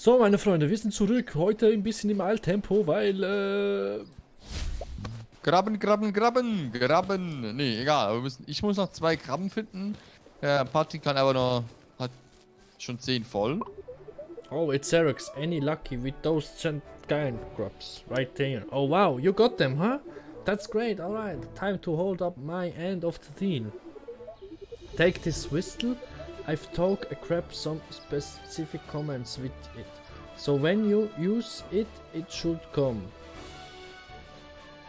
So, meine Freunde, wir sind zurück. Heute ein bisschen im Eiltempo, weil, Krabben, Krabben, Krabben, Krabben. Nee, egal. Aber ich muss noch 2 Krabben finden. Patrick kann aber noch, hat schon 10 voll. Oh, it's Xerox. Any lucky with those giant grubs right there? Oh, wow, you got them, huh? That's great. All right, time to hold up my end of the deal. Take this whistle. I've taught a crab some specific comments with it. So when you use it, it should come.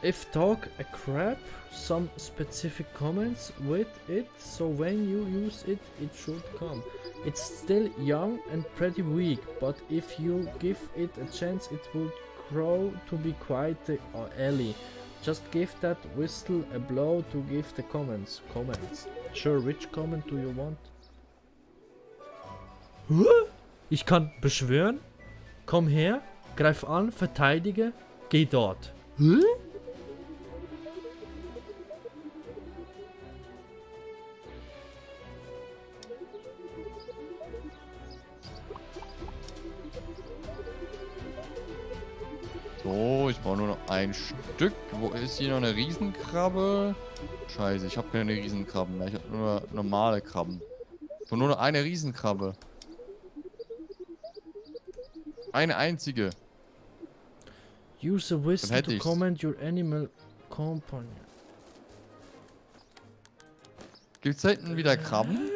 If talk a crab some specific comments with it, so when you use it, it should come. It's still young and pretty weak, but if you give it a chance, it will grow to be quite the ally. Just give that whistle a blow to give the comments. Sure, which comment do you want? Ich kann beschwören. Komm her, greif an, verteidige, geh dort. So, ich brauche nur noch ein Stück. Wo ist hier noch eine Riesenkrabbe? Scheiße, ich habe keine Riesenkrabben mehr. Ich habe nur normale Krabben. Ich brauche nur noch eine Riesenkrabbe. Eine einzige. Use a whistle hätte to ich's. comment your animal companion. Gibt's da hinten wieder Krabben?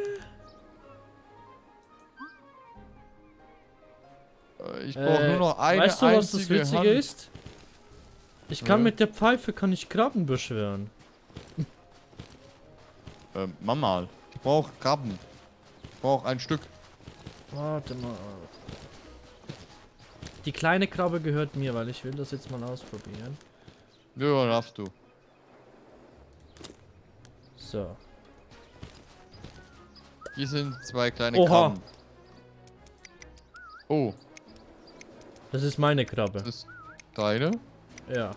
Ich brauche nur noch eine weißt du, was das einzige Witzige Hand. ist? Ich kann Ja. mit der Pfeife kann ich Krabben beschwören. Mama, ich brauche Krabben. Ich brauche ein Stück. Warte mal. Die kleine Krabbe gehört mir, weil ich will das jetzt mal ausprobieren. Ja, darfst du. So. Hier sind 2 kleine Oha. Krabben. Oh, Das ist meine Krabbe. das ist deine? Ja.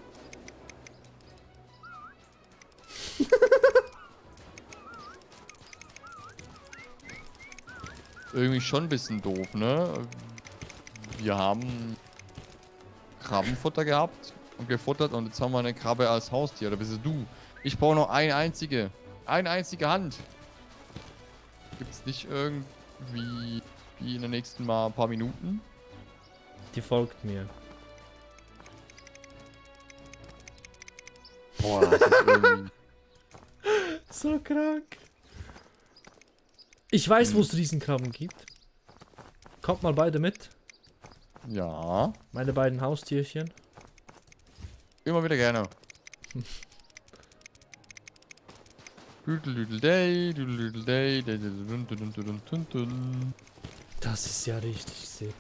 Irgendwie schon ein bisschen doof, ne? Wir haben Krabbenfutter gehabt und gefuttert und jetzt haben wir eine Krabbe als Haustier. Oder bist es du? Ich brauche noch eine einzige. Eine einzige Hand. Gibt's nicht irgendwie wie in den nächsten mal ein paar Minuten? Die folgt mir. Boah, das ist irgendwie... So krank. Ich weiß, wo es Riesenkrabben gibt. Kommt mal beide mit. Ja, Meine beiden Haustierchen. immer wieder gerne. Düdeldüdeldey, düdeldüdeldey, dun. Das ist ja richtig sick.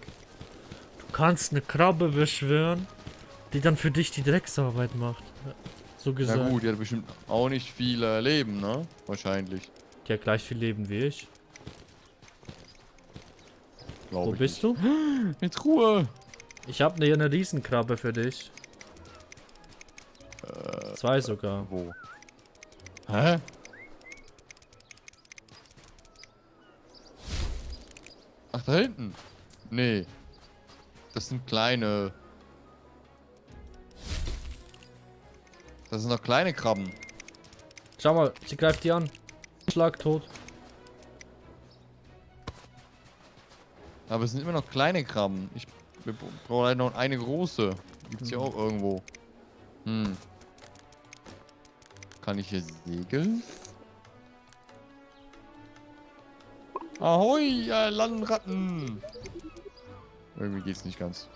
Du kannst eine Krabbe beschwören, die dann für dich die Drecksarbeit macht. So gesagt. Ja gut, die hat bestimmt auch nicht viel Leben, ne? Wahrscheinlich. Die hat gleich viel Leben wie ich. Glaube Wo ich bist du? nicht. Mit Ruhe. Ich habe eine Riesenkrabbe für dich. 2 sogar. Wo? Hä? Ach, da hinten? Nee. Das sind kleine. Das sind noch kleine Krabben. Schau mal, sie greift die an. Schlag tot. Aber es sind immer noch kleine Krabben. Wir brauchen halt noch eine große. Gibt's hier auch irgendwo. Hm. Kann ich hier segeln? Ahoi, Landratten! Irgendwie geht's nicht ganz.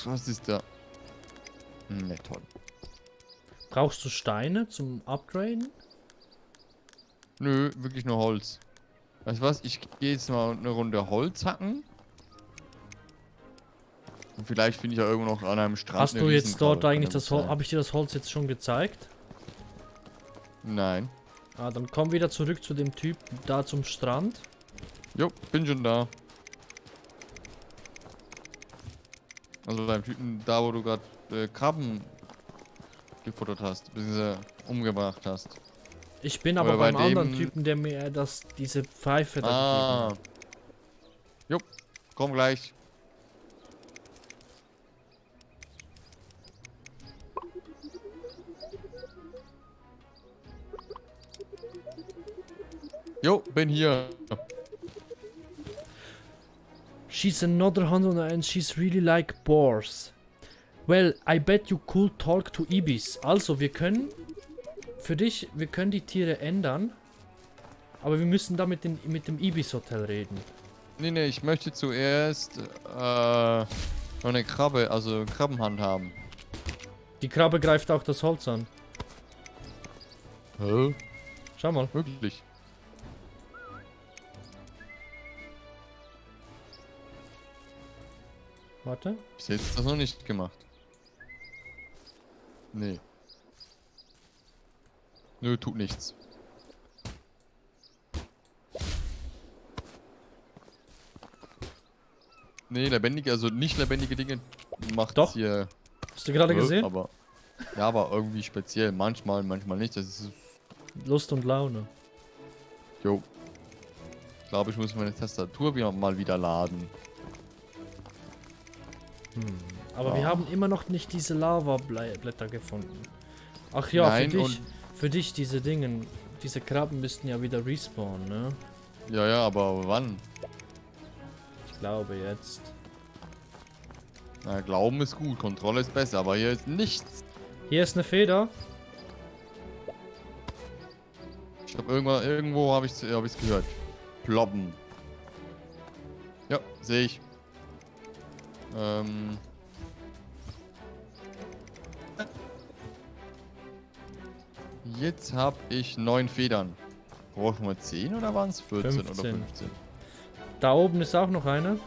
Was ist da? Ne, toll. Brauchst du Steine zum Upgraden? Nö, wirklich nur Holz. Weißt du was? Ich gehe jetzt mal eine Runde Holz hacken. Und vielleicht finde ich ja irgendwo noch an einem Strand. Hast eine du jetzt Riesenkrabbe. dort eigentlich Kann ja das gut Holz? sein. Habe ich dir das Holz jetzt schon gezeigt? Nein. Ah, dann komm wieder zurück zu dem Typ da zum Strand. Jo, bin schon da. Also beim Typen da, wo du gerade Krabben gefuttert hast, beziehungsweise umgebracht hast. Ich bin aber Oder bei beim anderen dem- Typen, der mir diese Pfeife da gegeben Ah. hat. Jupp, komm gleich. Jo, bin hier. She's another hunter and she's really like boars. Well, I bet you could talk to Ibis. Also, wir können wir können die Tiere ändern. Aber wir müssen da mit dem Ibis Hotel reden. Nee, ich möchte zuerst noch eine Krabbe, also Krabbenhand haben. Die Krabbe greift auch das Holz an. Hä? Schau mal. Wirklich? Warte. Bis jetzt das noch nicht gemacht. Nee. Nö, tut nichts. Nee, lebendige, also nicht lebendige Dinge macht Doch. hier. Hast du gerade gesehen? Aber. Ja, aber irgendwie speziell. Manchmal, manchmal nicht. Das ist. Lust und Laune. Jo. Ich glaube, ich muss meine Tastatur mal wieder laden. Aber wir Ja. haben immer noch nicht diese Lava-Blätter gefunden. Ach ja, Nein, für dich diese Dingen, diese Krabben müssten ja wieder respawnen, ne? Ja, aber wann? Ich glaube jetzt. Na, Glauben ist gut, Kontrolle ist besser, aber hier ist nichts. Hier ist eine Feder. Ich habe irgendwo habe ich's gehört. Ploppen. Ja, sehe ich. Jetzt habe ich 9 Federn. Brauchen wir 10 oder waren es 14 oder 15. 15? Da oben ist auch noch eine.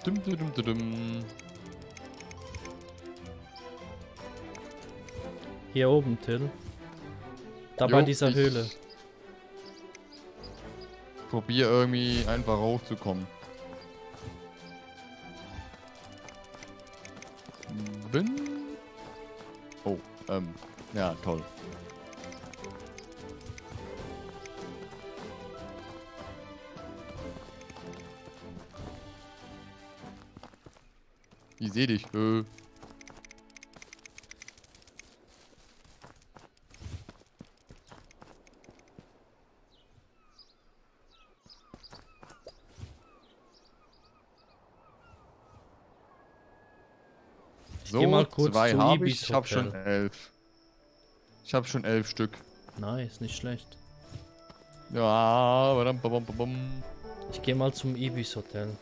Dum. Hier oben, Till. Da Jo, bei dieser ich Höhle. Probier irgendwie einfach hochzukommen. Oh, ja, toll. Ich seh dich. So, geh mal kurz 2 zu habe Ibis ich. Ich habe Hotel. schon 11. Ich habe schon 11 Stück. Nice, nicht schlecht. Ja, badam, babam, babam. Ich gehe mal zum Ibis Hotel.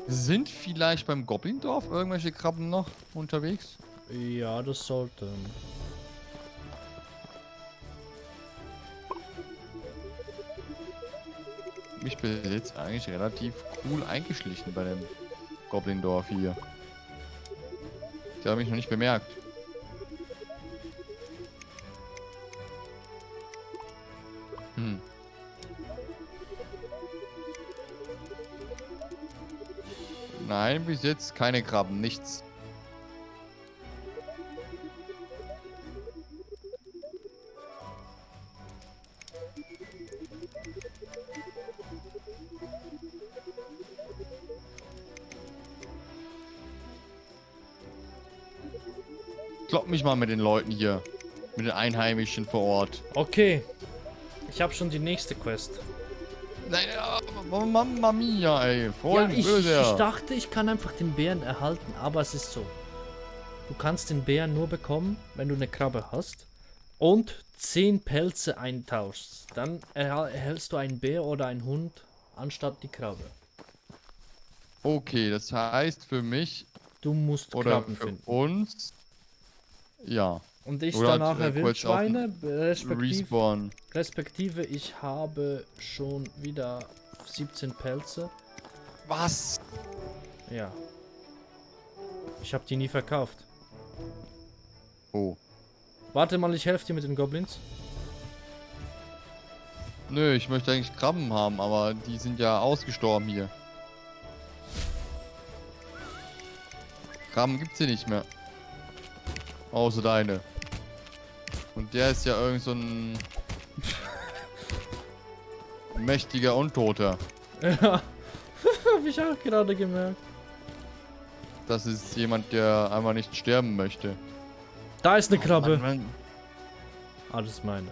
Sind vielleicht beim Goblindorf irgendwelche Krabben noch unterwegs? Ja, das sollte. Ich bin jetzt eigentlich relativ cool eingeschlichen bei dem Goblindorf hier. Die haben mich noch nicht bemerkt. Nein, bis jetzt keine Krabben, nichts. Klopp mich mal mit den Leuten hier. Mit den Einheimischen vor Ort. Okay. Ich habe schon die nächste Quest. Nein, Mamma mia, ey. Ja, Voll ich böse. dachte, ich kann einfach den Bären erhalten, aber es ist so. Du kannst den Bären nur bekommen, wenn du eine Krabbe hast und 10 Pelze eintauschst. Dann erhältst du einen Bär oder einen Hund anstatt die Krabbe. Okay, das heißt für mich Du musst oder Krabben für finden. uns. Ja. Und ich Oder dann nachher kurz auf Wildschweine, Respawn. respektive ich habe schon wieder 17 Pelze. Was? Ja. Ich habe die nie verkauft. Oh. Warte mal, ich helfe dir mit den Goblins. Nö, ich möchte eigentlich Krabben haben, aber die sind ja ausgestorben hier. Krabben gibt's hier nicht mehr. Außer deine. Und der ist ja irgend so ein mächtiger Untoter. Ja, hab ich auch gerade gemerkt. Das ist jemand, der einfach nicht sterben möchte. Da ist eine Krabbe. Mann. Ah, das ist meine.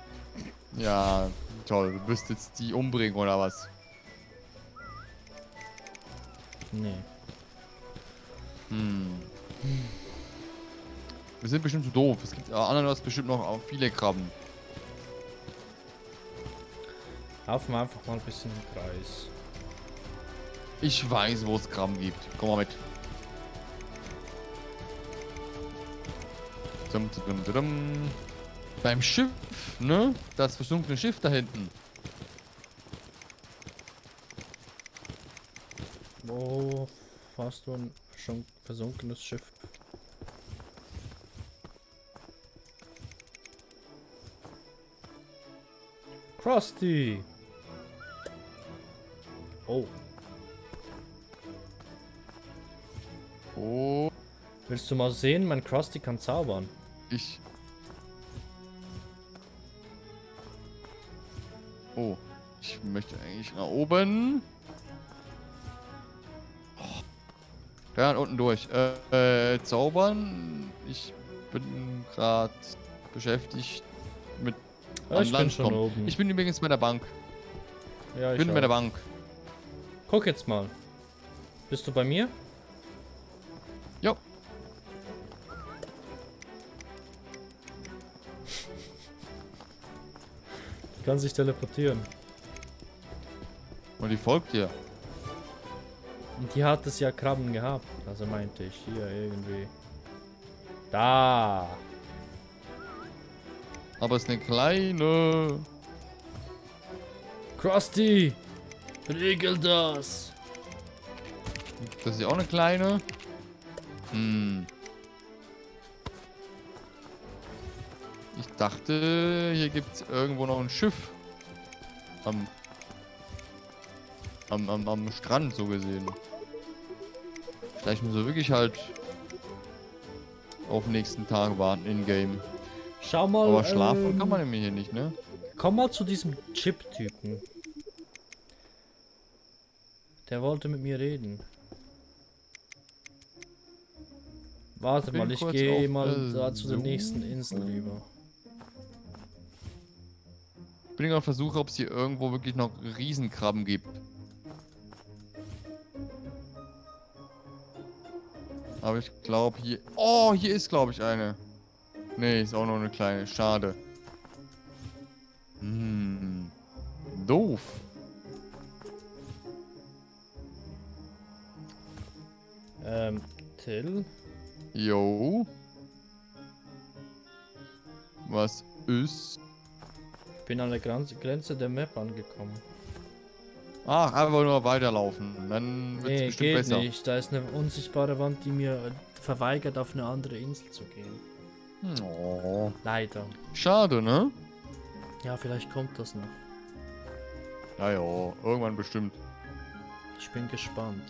Ja, toll. Du wirst jetzt die umbringen oder was? Nee. Wir sind bestimmt zu doof. Es gibt andererseits bestimmt noch auch viele Krabben. Laufen wir einfach mal ein bisschen im Kreis. Ich weiß, wo es Krabben gibt. Komm mal mit. Dum, dum, dum, dum. Beim Schiff, ne? Das versunkene Schiff da hinten. Wo hast du ein schon versunkenes Schiff? Krusty! Oh, Oh, willst du mal sehen? Mein Krusty kann zaubern. ich. Oh, ich möchte eigentlich nach oben. Oh. Ja, und unten durch. Zaubern. Ich bin gerade beschäftigt mit Ja, an ich bin Land schon kommen. oben. Ich bin übrigens bei der Bank. Ja, Ich bin bei der Bank. Guck jetzt mal. Bist du bei mir? Jo. Die kann sich teleportieren. Und die folgt dir. Und die hat es ja Krabben gehabt. Also meinte ich hier irgendwie. Da. Aber es ist eine kleine. Krusty! Regel das! Das ist ja auch eine kleine. Ich dachte, hier gibt es irgendwo noch ein Schiff. Am Strand so gesehen. Vielleicht müssen wir wirklich halt auf den nächsten Tag warten in-game. Schau mal. Aber schlafen kann man nämlich hier nicht, ne? Komm mal zu diesem Chip-Typen. Der wollte mit mir reden. Warte bin mal, ich kurz gehe auf mal da zu der Besuch. nächsten Insel rüber. Ich bin gerade auf der Suche, ob es hier irgendwo wirklich noch Riesenkrabben gibt. Aber ich glaube hier... Oh, hier ist glaube ich eine. Nee, ist auch noch eine kleine. Schade. Doof. Till? Jo. Was ist? Ich bin an der Grenze der Map angekommen. Ach, einfach nur weiterlaufen. Dann wird es Nee, bestimmt geht besser. nicht. Da ist eine unsichtbare Wand, die mir verweigert, auf eine andere Insel zu gehen. Oh. Leider. Schade, ne? Ja, vielleicht kommt das noch. Ja, ja, irgendwann bestimmt. Ich bin gespannt.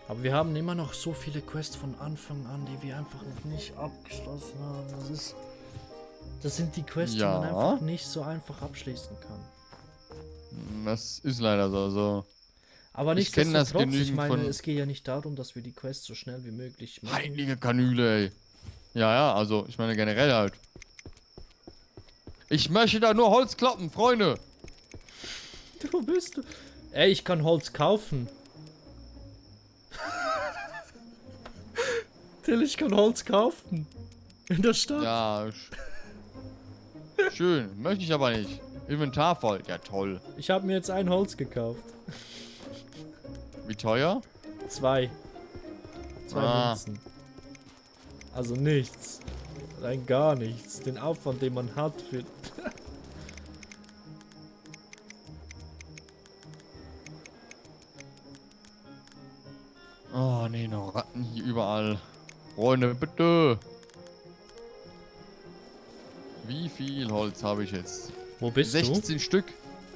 Aber wir haben immer noch so viele Quests von Anfang an, die wir einfach noch nicht abgeschlossen haben. Das sind die Quests, Ja. die man einfach nicht so einfach abschließen kann. Das ist leider so. Also, Aber Ich kenn das nichtsdestotrotz, ich genügend meine, von- es geht ja nicht darum, dass wir die Quests so schnell wie möglich machen. heilige Kanüle, ey. Ja, ja, also, ich meine generell halt. Ich möchte da nur Holz kloppen, Freunde. Wo bist du? Ey, ich kann Holz kaufen. Till, ich kann Holz kaufen. In der Stadt. Ja, schön. Möchte ich aber nicht. Inventar voll. Ja, toll. Ich habe mir jetzt ein Holz gekauft. Wie teuer? 2. 2 Ah. Münzen. Also nichts. Rein gar nichts. Den Aufwand, den man hat für... Oh, nee, noch Ratten hier überall. Freunde, bitte. Wie viel Holz habe ich jetzt? Wo bist du? 16 Stück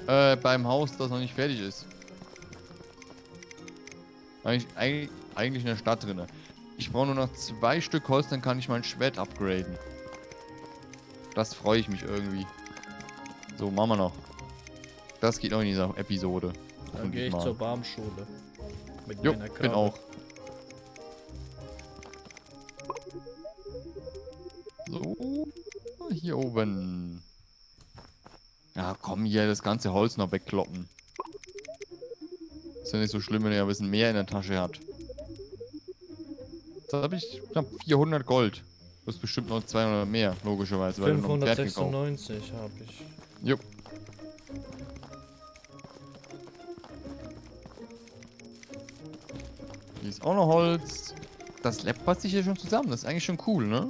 beim Haus, das noch nicht fertig ist. Eigentlich in der Stadt drin. Ich brauche nur noch 2 Stück Holz, dann kann ich mein Schwert upgraden. Das freue ich mich irgendwie. So, machen wir noch. Das geht noch in dieser Episode. Dann gehe ich zur Baumschule. Mit Jo, meiner bin Krabbe. auch. So, hier oben. Ja, komm hier, das ganze Holz noch wegkloppen. Ist ja nicht so schlimm, wenn ihr ein bisschen mehr in der Tasche habt. Jetzt habe ich knapp 400 Gold. Du hast bestimmt noch 200 mehr, logischerweise, weil du noch ein Pferd gekauft. 596 habe ich. Jupp. Hier ist auch noch Holz. Das läppert sich hier schon zusammen. Das ist eigentlich schon cool, ne?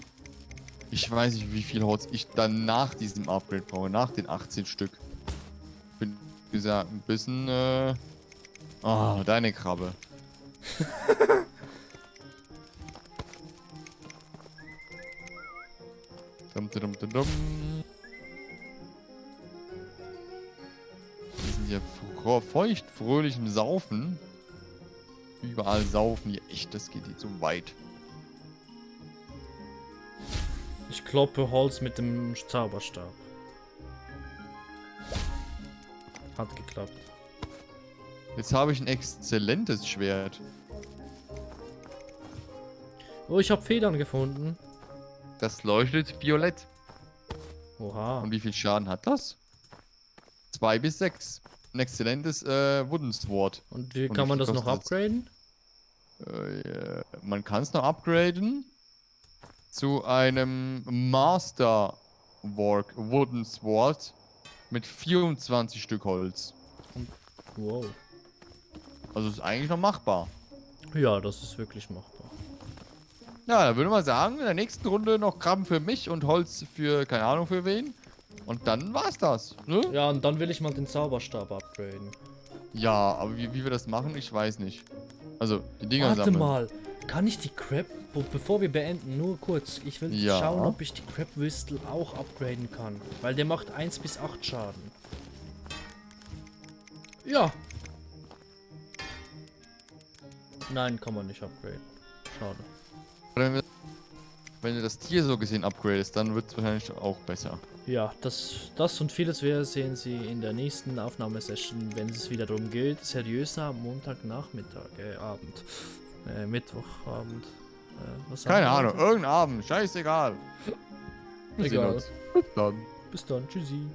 Ich weiß nicht, wie viel Holz ich dann nach diesem Upgrade brauche. Nach den 18 Stück. Bin, wie gesagt, ein bisschen, Oh, deine Krabbe. Dum, dum, dum, dum. Wir sind hier feucht, fröhlich im Saufen. Überall saufen hier. Echt, das geht hier zu weit. Ich kloppe Holz mit dem Zauberstab. Hat geklappt. Jetzt habe ich ein exzellentes Schwert. Oh, ich habe Federn gefunden. Das leuchtet violett. Oha. Und wie viel Schaden hat das? 2 bis 6. Ein exzellentes Wooden Sword. Und wie Und kann wie man viel das noch kostet upgraden? Man kann es noch upgraden zu einem Master Wooden Sword mit 24 Stück Holz. Wow. Also ist eigentlich noch machbar. Ja, das ist wirklich machbar. Ja, dann würde man sagen, in der nächsten Runde noch Krabben für mich und Holz für keine Ahnung für wen. Und dann war's das, ne? Ja, und dann will ich mal den Zauberstab upgraden. Ja, aber wie wir das machen, ich weiß nicht. Also, die Dinger Warte sammeln. mal, kann ich die Crab, bevor wir beenden, nur kurz, ich will Ja. schauen, ob ich die Crab Whistle auch upgraden kann. Weil der macht 1 bis 8 Schaden. Ja. Nein, kann man nicht upgraden. Schade. Wenn du das Tier so gesehen upgradest, dann wird es wahrscheinlich auch besser. Ja, das und vieles mehr sehen Sie in der nächsten Aufnahmesession, wenn es wieder darum geht, seriöser Montagnachmittag, Abend. Mittwochabend. Was haben Keine wir Ahnung, heute? irgendein Abend, scheißegal. Wir sehen Egal. uns. Bis dann. Bis dann, tschüssi.